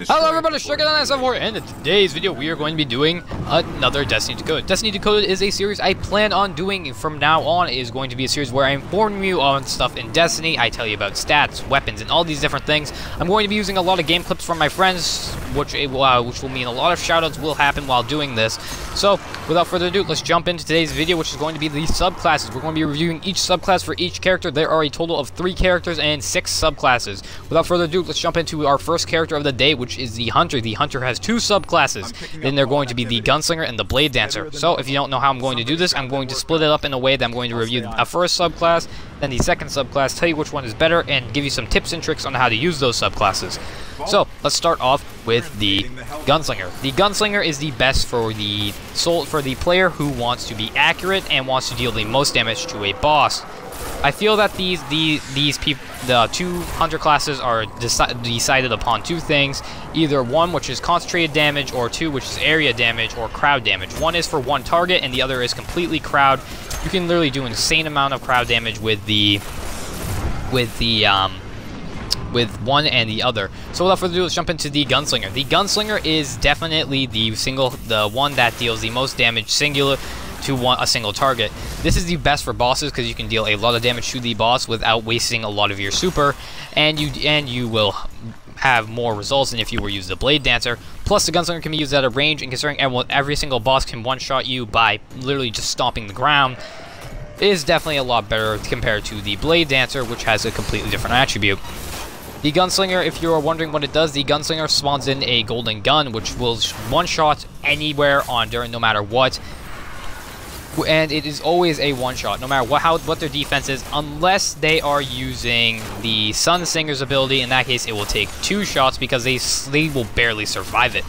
Hello everybody, Sugar974, and in today's video we are going to be doing another Destiny Decoded. Destiny Decoded is a series I plan on doing from now on. It is going to be a series where I inform you on stuff in Destiny. I tell you about stats, weapons, and all these different things. I'm going to be using a lot of game clips from my friends, which will mean a lot of shoutouts will happen while doing this. So, without further ado, let's jump into today's video, which is going to be the subclasses. We're going to be reviewing each subclass for each character. There are a total of 3 characters and 6 subclasses. Without further ado, let's jump into our first character of the day, which is the Hunter. The Hunter has 2 subclasses. Then they're going to be the Gunslinger and the Blade Dancer. So, if you don't know how I'm going to do this, I'm going to split it up in a way that I'm going to review a first subclass, then the second subclass, tell you which one is better, and give you some tips and tricks on how to use those subclasses. So, let's start off with the Gunslinger. The Gunslinger is the best for the player who wants to be accurate and wants to deal the most damage to a boss. I feel that the 2 Hunter classes are decided upon 2 things. Either 1, which is concentrated damage, or 2, which is area damage or crowd damage. 1 is for 1 target, and the other is completely crowd. You can literally do an insane amount of crowd damage with one and the other. So without further ado, let's jump into the Gunslinger. The Gunslinger is definitely the one that deals the most damage singular to a single target. This is the best for bosses because you can deal a lot of damage to the boss without wasting a lot of your super, and you will have more results than if you were using the Blade Dancer. Plus, the Gunslinger can be used at a range, and considering every single boss can one-shot you by literally just stomping the ground, is definitely a lot better compared to the Blade Dancer, which has a completely different attribute. The Gunslinger, if you are wondering what it does, the Gunslinger spawns in a golden gun, which will one-shot anywhere on during no matter what. And it is always a one-shot, no matter what their defense is, unless they are using the Sun Singer's ability. In that case, it will take 2 shots because they will barely survive it.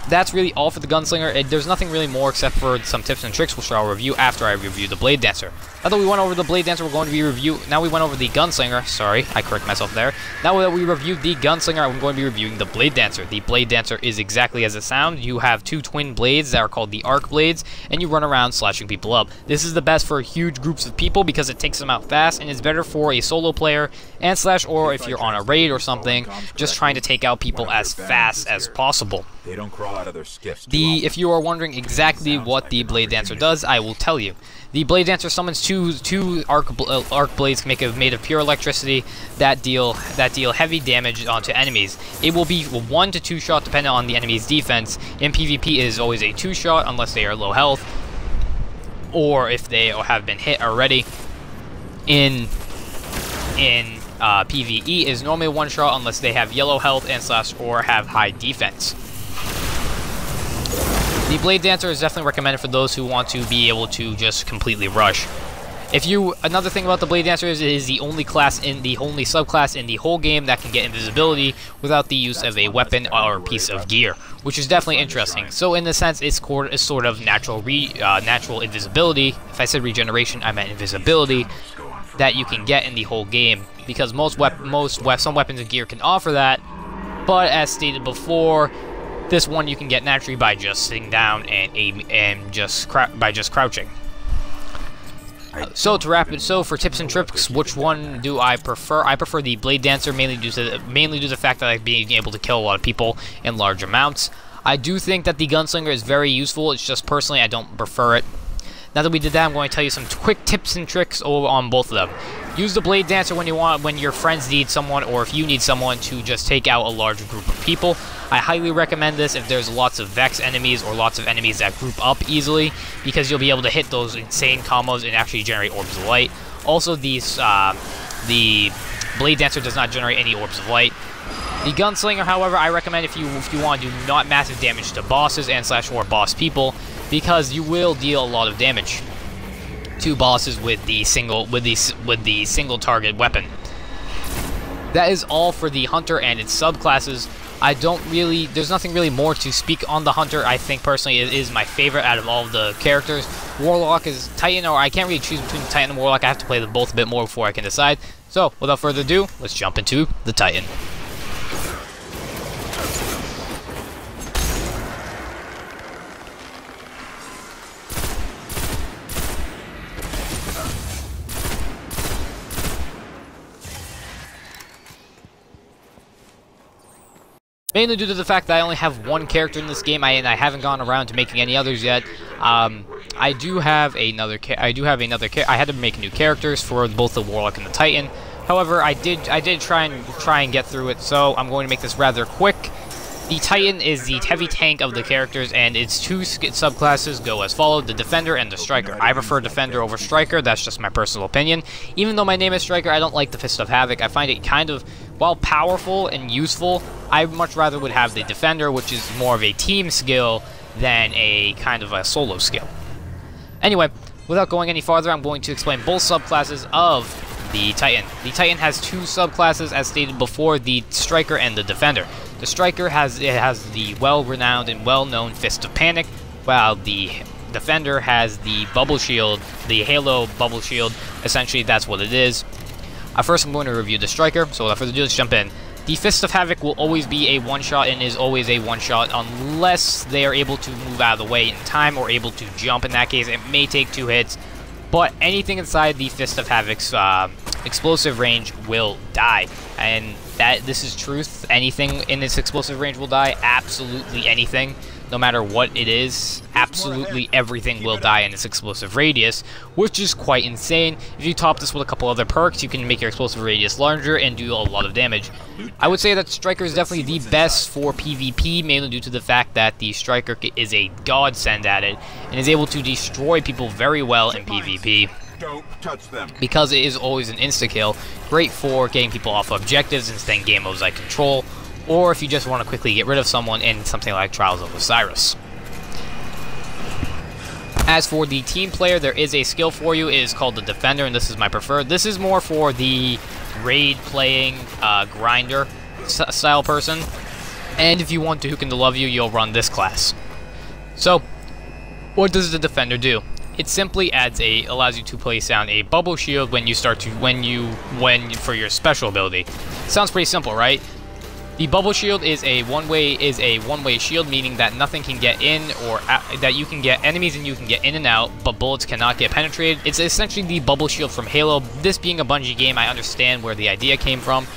That's really all for the Gunslinger. There's nothing really more except for some tips and tricks, which I'll review after I review the Blade Dancer. Now that we went over the Blade Dancer, we're going to be now we went over the Gunslinger. Sorry, I correct myself there. Now that we reviewed the Gunslinger, I'm going to be reviewing the Blade Dancer. The Blade Dancer is exactly as it sounds. You have 2 twin blades that are called the arc blades, and you run around slashing people up. This is the best for huge groups of people because it takes them out fast, and is better for a solo player and or if you're on a raid or something, just trying to take out people as fast as possible. They don't crawl out of their skiffs. If you are wondering exactly what the Blade Dancer does, I will tell you. The Blade Dancer summons two arc blades made of pure electricity that deal heavy damage onto enemies. It will be 1 to 2 shot depending on the enemy's defense. In PvP, it is always a 2 shot unless they are low health, or if they have been hit already. In PvE is normally a 1 shot unless they have yellow health and or have high defense. The Blade Dancer is definitely recommended for those who want to be able to just completely rush. Another thing about the Blade Dancer is it is the only subclass in the whole game that can get invisibility without the use of a weapon or a piece of gear, which is definitely interesting. So in the sense, it's sort of natural invisibility. If I said regeneration, I meant invisibility that you can get in the whole game, because some weapons and gear can offer that, but as stated before, this one you can get naturally by just sitting down and aim and by just crouching. So for tips and tricks, which one do I prefer? I prefer the Blade Dancer mainly due to the fact that I like being able to kill a lot of people in large amounts. I do think that the Gunslinger is very useful. It's just personally I don't prefer it. Now that we did that, I'm going to tell you some quick tips and tricks on both of them. Use the Blade Dancer when your friends need someone, or if you need someone to just take out a large group of people. I highly recommend this if there's lots of Vex enemies or lots of enemies that group up easily, because you'll be able to hit those insane combos and actually generate orbs of light. Also, the Blade Dancer does not generate any orbs of light. The Gunslinger, however, I recommend if you want to do not massive damage to bosses and or boss people, because you will deal a lot of damage to bosses with the single target weapon. That is all for the Hunter and its subclasses. There's nothing really more to speak on the Hunter. I think personally it is my favorite out of all of the characters. Warlock is Titan, or I can't really choose between Titan and Warlock. I have to play them both a bit more before I can decide. So without further ado, let's jump into the Titan. mainly due to the fact that I only have one character in this game, and I haven't gone around to making any others yet. I do have another. I had to make new characters for both the Warlock and the Titan. However, I did try and get through it, so I'm going to make this rather quick. The Titan is the heavy tank of the characters, and its two subclasses go as follows: the Defender and the Striker. I prefer Defender over Striker, that's just my personal opinion. Even though my name is Striker, I don't like the Fist of Havoc. I find it kind of, while powerful and useful, I much rather would have the Defender, which is more of a team skill than a kind of a solo skill. Anyway, without going any farther, I'm going to explain both subclasses of the Titan. The Titan has two subclasses, as stated before: the Striker and the Defender. The Striker has the well-renowned and well-known Fist of Panic, while the Defender has the Bubble Shield, the Halo Bubble Shield. Essentially, that's what it is. First, I'm going to review the Striker, so without further ado, let's jump in. The Fist of Havoc will always be a one-shot and is always a one-shot unless they are able to move out of the way in time or able to jump. In that case, it may take 2 hits, but anything inside the Fist of Havoc's explosive range will die. And this is truth. Anything in its explosive range will die. Absolutely anything. No matter what it is, absolutely everything will die in its explosive radius, which is quite insane. If you top this with a couple other perks, you can make your explosive radius larger and do a lot of damage. I would say that Striker is definitely the best for PvP, mainly due to the fact that the Striker is a godsend at it, and is able to destroy people very well in PvP. Don't touch them. Because it is always an insta-kill, great for getting people off objectives and staying game modes like Control, or if you just want to quickly get rid of someone in something like Trials of Osiris. As for the team player, there is a skill for you. It is called the Defender, and this is my preferred. This is more for the raid-playing, grinder style person. And if you want Duke and to love you, you'll run this class. So, what does the Defender do? It simply allows you to place down a bubble shield when for your special ability. Sounds pretty simple, right? The bubble shield is a one-way shield, meaning that nothing can get in or out, that you can get enemies and you can get in and out, but bullets cannot get penetrated. It's essentially the bubble shield from Halo. This being a Bungie game, I understand where the idea came from.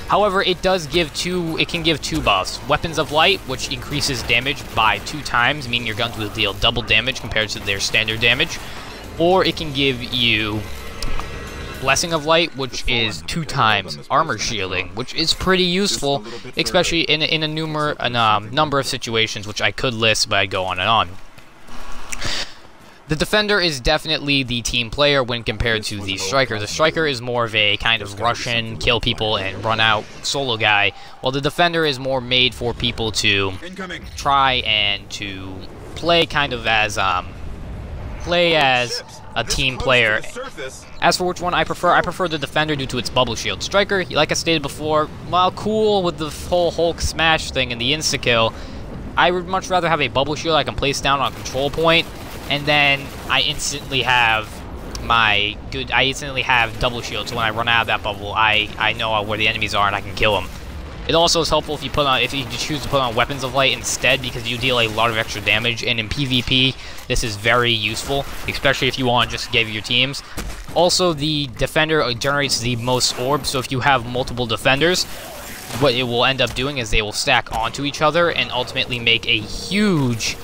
However, it can give two buffs. Weapons of Light, which increases damage by 2 times, meaning your guns will deal double damage compared to their standard damage. Or it can give you Blessing of Light, which is 2 times armor shielding, which is pretty useful, especially in a number of situations, which I could list, but I'd go on and on. The Defender is definitely the team player when compared to the Striker. The Striker is more of a kind of Russian, kill people and run out solo guy, while the Defender is more made for people to try and to play kind of as a team player. As for which one I prefer the Defender due to its bubble shield. Striker, like I stated before, while cool with the whole Hulk smash thing and the insta-kill, I would much rather have a bubble shield I can place down on a control point, and then I instantly have double shield, so when I run out of that bubble, I know where the enemies are and I can kill them. It also is helpful if you choose to put on Weapons of Light instead, because you deal a lot of extra damage, and in PvP, this is very useful, especially if you want to just give your teams. Also, the Defender generates the most orbs, so if you have multiple Defenders, what it will end up doing is they will stack onto each other and ultimately make a huge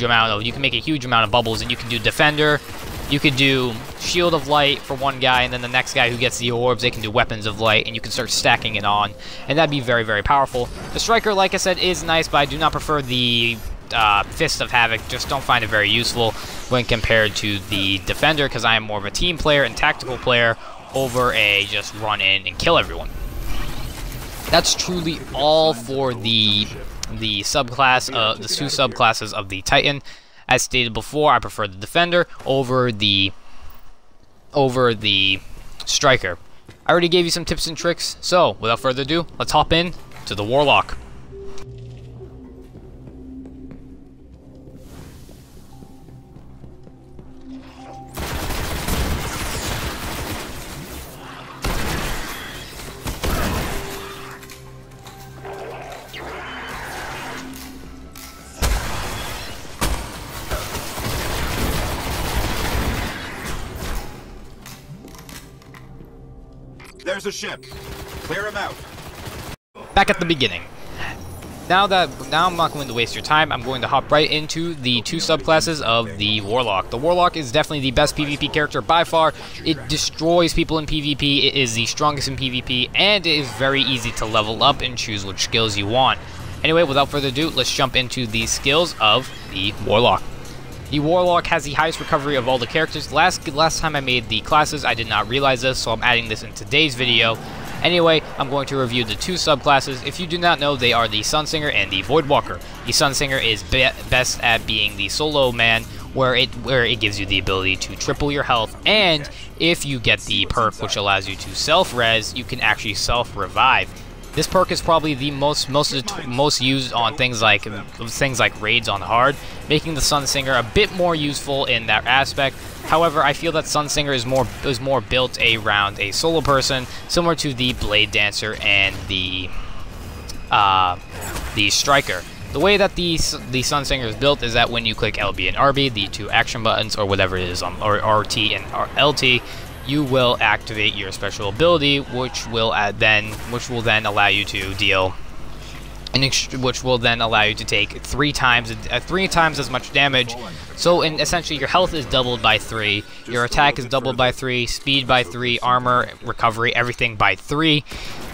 amount of bubbles, and you can do Defender, you could do Shield of Light for one guy, and then the next guy who gets the orbs, they can do Weapons of Light, and you can start stacking it on, and that'd be very, very powerful. The Striker, like I said, is nice, but I do not prefer the Fist of Havoc. Just don't find it very useful when compared to the Defender, because I am more of a team player and tactical player over a just run in and kill everyone. That's truly all for the subclass, the 2 subclasses of the Titan. As stated before, I prefer the Defender over the Striker. I already gave you some tips and tricks, so without further ado, let's hop in to the Warlock. There's a ship. Clear him out. Back at the beginning. Now I'm not going to waste your time, I'm going to hop right into the two subclasses of the Warlock. The Warlock is definitely the best PvP character by far. It destroys people in PvP, it is the strongest in PvP, and it is very easy to level up and choose which skills you want. Anyway, without further ado, let's jump into the skills of the Warlock. The Warlock has the highest recovery of all the characters. Last time I made the classes, I did not realize this, so I'm adding this in today's video. Anyway, I'm going to review the two subclasses. If you do not know, they are the Sunsinger and the Voidwalker. The Sunsinger is best at being the solo man, where it gives you the ability to triple your health, and if you get the perk which allows you to self-res, you can actually self-revive. This perk is probably the most used on things like raids on hard, making the Sunsinger a bit more useful in that aspect. However, I feel that Sunsinger is more built around a solo person, similar to the Blade Dancer and the Striker. The way that the Sunsinger is built is that when you click LB and RB, the two action buttons, or whatever it is, or RT and LT, you will activate your special ability, which will then allow you to deal, which will then allow you to take three times as much damage. So, essentially, your health is doubled by 3, your attack is doubled by 3, speed by 3, armor, recovery, everything by 3.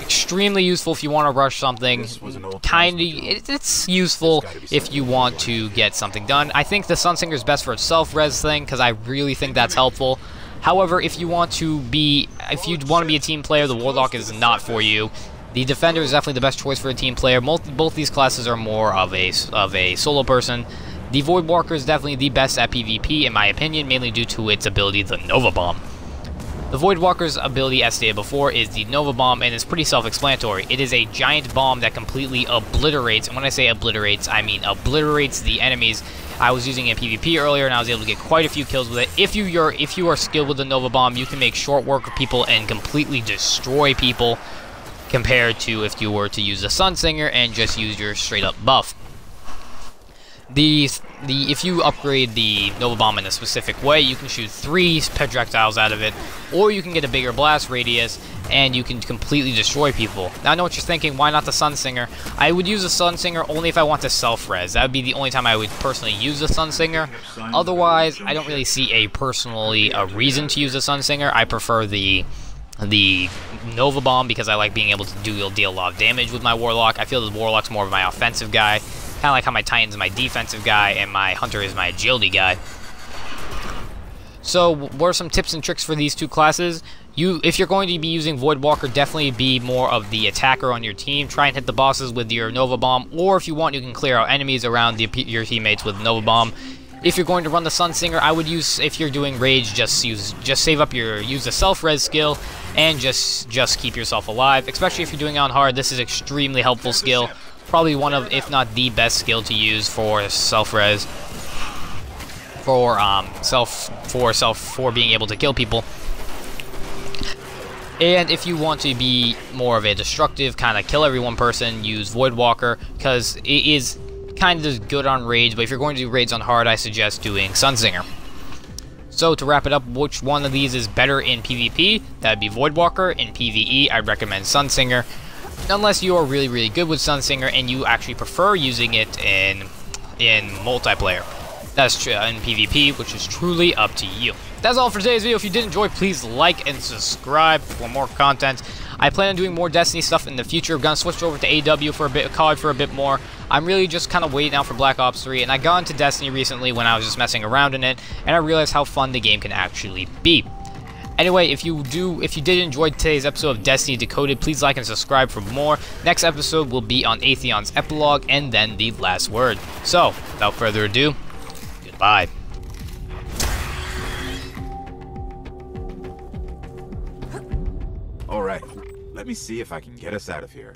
Extremely useful if you want to rush something. It's useful if you want to get something done. I think the Sunsinger is best for its self-res thing, because I really think that's helpful. However, if you want to be a team player, the Warlock is not for you. The Defender is definitely the best choice for a team player. Both these classes are more of a solo person. The Voidwalker is definitely the best at PvP, in my opinion, mainly due to its ability, the Nova Bomb. The Voidwalker's ability, as stated before, is the Nova Bomb, and it's pretty self-explanatory. It is a giant bomb that completely obliterates, and when I say obliterates, I mean obliterates the enemies. I was using it in PvP earlier, and I was able to get quite a few kills with it. If you are skilled with the Nova Bomb, you can make short work of people and completely destroy people, compared to if you were to use the Sunsinger and just use your straight-up buff. If you upgrade the Nova Bomb in a specific way, you can shoot 3 projectiles out of it, or you can get a bigger blast radius, and you can completely destroy people. Now, I know what you're thinking, why not the Sunsinger? I would use the Sunsinger only if I want to self-res. That would be the only time I would personally use the Sunsinger. Otherwise, I don't really see a reason to use the Sunsinger. I prefer the Nova Bomb because I like being able to deal a lot of damage with my Warlock. I feel the Warlock's more of my offensive guy. Kind of like how my Titan's my defensive guy and my Hunter is my agility guy. So, what are some tips and tricks for these two classes? If you're going to be using Voidwalker, definitely be more of the attacker on your team. Try and hit the bosses with your Nova Bomb, or if you want, you can clear out enemies around your teammates with Nova Bomb. If you're going to run the Sunsinger, I would use, if you're doing rage, use the self-res skill and just keep yourself alive. Especially if you're doing it on hard, this is extremely helpful skill. Probably one of, if not the best skill to use for self-res, for being able to kill people. And if you want to be more of a destructive, kind of kill everyone person, use Voidwalker, because it is kind of good on raids, but if you're going to do raids on hard, I suggest doing Sunsinger. So to wrap it up, which one of these is better in PvP? That'd be Voidwalker. In PvE, I'd recommend Sunsinger. Unless you are really, really good with Sunsinger and you actually prefer using it in multiplayer. That's true in PvP, which is truly up to you. That's all for today's video. If you did enjoy, please like and subscribe for more content. I plan on doing more Destiny stuff in the future. I'm going to switch over to AW for a bit, COD for a bit more. I'm really just kind of waiting out for Black Ops 3, and I got into Destiny recently when I was just messing around in it, and I realized how fun the game can actually be. Anyway, if you did enjoy today's episode of Destiny Decoded, please like and subscribe for more. Next episode will be on Atheon's epilogue and then the last word. So, without further ado, goodbye. All right, let me see if I can get us out of here.